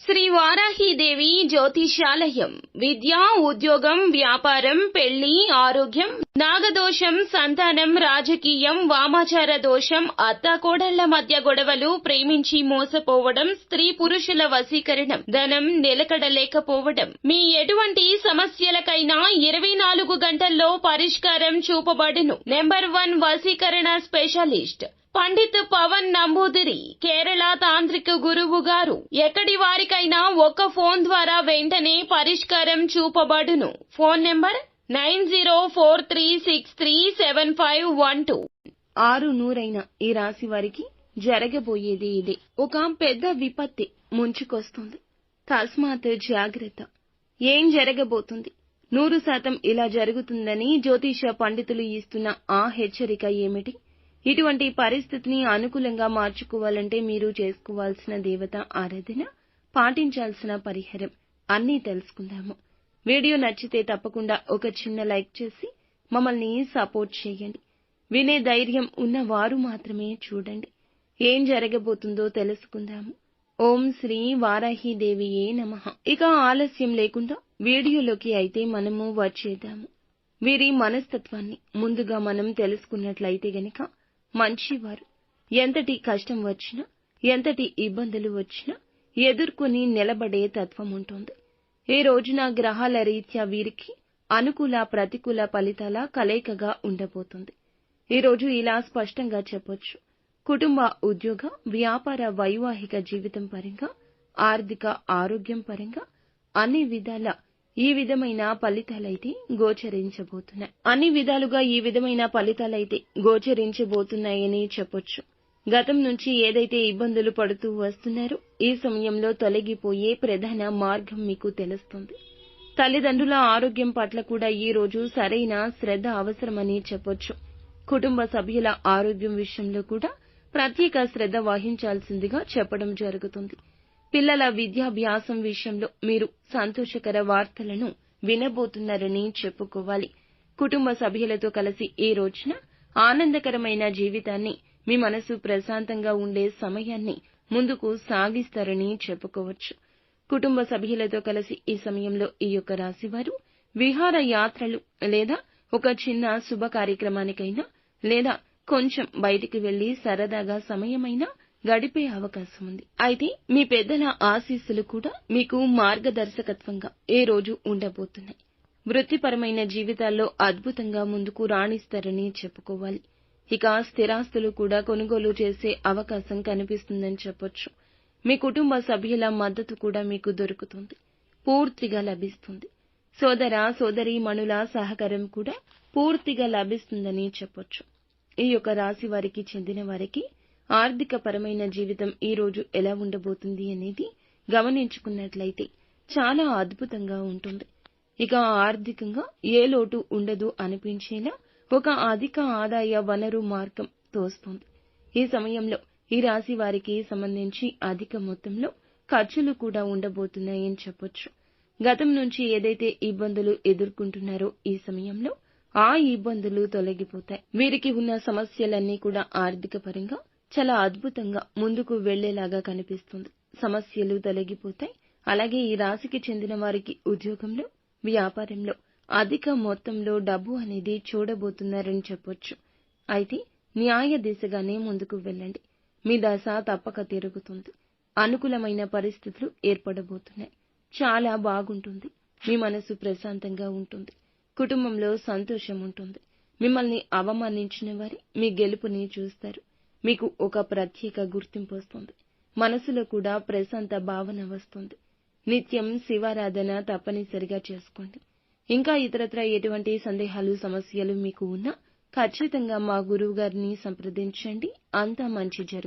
శ్రీ వారాహీదేవి జ్యోతిషాలయం. విద్య, ఉద్యోగం, వ్యాపారం, పెళ్లి, ఆరోగ్యం, నాగదోషం, సంతానం, రాజకీయం, వామాచార దోషం, అత్తాకోడళ్ల మధ్య గొడవలు, ప్రేమించి మోసపోవడం, స్త్రీ పురుషుల వశీకరణం, ధనం నిలకడలేకపోవడం, మీ ఎటువంటి సమస్యలకైనా 24 గంటల్లో పరిష్కారం చూపబడును. నెంబర్ 1 వశీకరణ స్పెషలిస్ట్ పండిత్ పవన్ నంబూదిరి, కేరళ తాంత్రిక గురువు గారు. ఎక్కడి వారికైనా ఒక్క ఫోన్ ద్వారా వెంటనే పరిష్కారం చూపబడును. Phone number 9043637512. 6 ఈ రాశి వారికి జరగబోయేది ఇదే. ఒక పెద్ద విపత్తి ముంచుకొస్తుంది. తస్మాత్ జాగ్రత్త. ఏం జరగబోతుంది? 100% ఇలా జరుగుతుందని జ్యోతిష పండితులు ఇస్తున్న ఆ హెచ్చరిక ఏమిటి? ఇటువంటి పరిస్థితిని అనుకూలంగా మార్చుకోవాలంటే మీరు చేసుకోవాల్సిన దేవత ఆరాధన, పాటించాల్సిన పరిహారం అన్నీ తెలుసుకుందాము. వీడియో నచ్చితే తప్పకుండా ఒక చిన్న లైక్ చేసి మమ్మల్ని సపోర్ట్ చేయండి. వినే ధైర్యం ఉన్నవారు మాత్రమే చూడండి. ఏం జరగబోతుందో తెలుసుకుందాము. ఓం శ్రీ వారాహీదేవియే నమః. ఇక ఆలస్యం లేకుండా వీడియోలోకి అయితే మనము వచ్చేద్దాము. వీరి మనస్తత్వాన్ని ముందుగా మనం తెలుసుకున్నట్లయితే గనక మంచివారు. ఎంతటి కష్టం వచ్చినా, ఎంతటి ఇబ్బందులు వచ్చినా ఎదుర్కొని నిలబడే తత్వం ఉంటుంది. ఈ రోజున గ్రహాల రీత్యా వీరికి అనుకూల, ప్రతికూల ఫలితాల కలయికగా ఉండబోతుంది. ఈ రోజు ఇలా స్పష్టంగా చెప్పొచ్చు. కుటుంబ, ఉద్యోగ, వ్యాపార, వైవాహిక జీవితం పరంగా, ఆర్థిక, ఆరోగ్యం పరంగా అన్ని విధాల ఈ విధమైన ఫలితాలైతే గోచరించబోతున్నాయి. అన్ని విధాలుగా ఈ విధమైన ఫలితాలైతే గోచరించబోతున్నాయని చెప్పొచ్చు. గతం నుంచి ఏదైతే ఇబ్బందులు పడుతూ వస్తున్నారో ఈ సమయంలో తొలగిపోయే ప్రధాన మార్గం మీకు తెలుస్తుంది. తల్లిదండ్రుల ఆరోగ్యం పట్ల కూడా ఈ రోజు సరైన శ్రద్ధ అవసరమని చెప్పొచ్చు. కుటుంబ సభ్యుల ఆరోగ్యం విషయంలో కూడా ప్రత్యేక శ్రద్ధ వహించాల్సిందిగా చెప్పడం జరుగుతుంది. పిల్లల విద్యాభ్యాసం విషయంలో మీరు సంతోషకర వార్తలను వినబోతున్నారని చెప్పుకోవాలి. కుటుంబ సభ్యులతో కలిసి ఈ రోజున ఆనందకరమైన జీవితాన్ని, మీ మనసు ప్రశాంతంగా ఉండే సమయాన్ని ముందుకు సాగిస్తారని చెప్పుకోవచ్చు. కుటుంబ సభ్యులతో కలిసి ఈ సమయంలో ఈ యొక్క రాశివారు విహార యాత్రలు లేదా ఒక చిన్న శుభ కార్యక్రమానికైనా లేదా కొంచెం బయటికి వెళ్లి సరదాగా సమయమైనా గడిపే అవకాశం ఉంది. అయితే మీ పెద్దల ఆశీస్సులు కూడా మీకు మార్గదర్శకత్వంగా ఈ రోజు ఉండబోతున్నాయి. వృత్తిపరమైన జీవితాల్లో అద్భుతంగా ముందుకు రాణిస్తారని చెప్పుకోవాలి. ఇక స్థిరాస్తులు కూడా కొనుగోలు చేసే అవకాశం కనిపిస్తుందని చెప్పొచ్చు. మీ కుటుంబ సభ్యుల మద్దతు కూడా మీకు దొరుకుతుంది, పూర్తిగా లభిస్తుంది. సోదర సోదరీమణుల సహకారం కూడా పూర్తిగా లభిస్తుందని చెప్పొచ్చు. ఈ యొక్క రాశి వారికి చెందిన వారికి ఆర్థిక పరమైన జీవితం ఈ రోజు ఎలా ఉండబోతుంది అనేది గమనించుకున్నట్లయితే చాలా అద్భుతంగా ఉంటుంది. ఇక ఆర్థికంగా ఏ లోటు ఉండదు అనిపించేలా ఒక అధిక ఆదాయ వనరు మార్గం తోస్తుంది. ఈ సమయంలో ఈ రాశి వారికి సంబంధించి అధిక మొత్తంలో ఖర్చులు కూడా ఉండబోతున్నాయని చెప్పొచ్చు. గతం నుంచి ఏదైతే ఇబ్బందులు ఎదుర్కొంటున్నారో ఈ సమయంలో ఆ ఇబ్బందులు తొలగిపోతాయి. వీరికి ఉన్న సమస్యలన్నీ కూడా ఆర్థిక పరంగా చాలా అద్భుతంగా ముందుకు వెళ్లేలాగా కనిపిస్తుంది. సమస్యలు తొలగిపోతాయి. అలాగే ఈ రాశికి చెందిన వారికి ఉద్యోగంలో, వ్యాపారంలో అధిక మొత్తంలో డబ్బు అనేది చూడబోతున్నారని చెప్పొచ్చు. అయితే న్యాయ దిశగానే ముందుకు వెళ్ళండి. మీ దశ తప్పక తిరుగుతుంది. అనుకూలమైన పరిస్థితులు ఏర్పడబోతున్నాయి. చాలా బాగుంటుంది. మీ మనసు ప్రశాంతంగా ఉంటుంది. కుటుంబంలో సంతోషం ఉంటుంది. మిమ్మల్ని అవమానించిన వారి మీ గెలుపుని చూస్తారు. మీకు ఒక ప్రత్యేక గుర్తింపు వస్తుంది. మనసులో కూడా ప్రశాంత భావన వస్తుంది. నిత్యం శివారాధన తప్పనిసరిగా చేసుకోండి. ఇంకా ఇతరత్ర ఎటువంటి సందేహాలు, సమస్యలు మీకు ఉన్నా ఖచ్చితంగా మా గురువు గారిని సంప్రదించండి. అంతా మంచి జరుగుతుంది.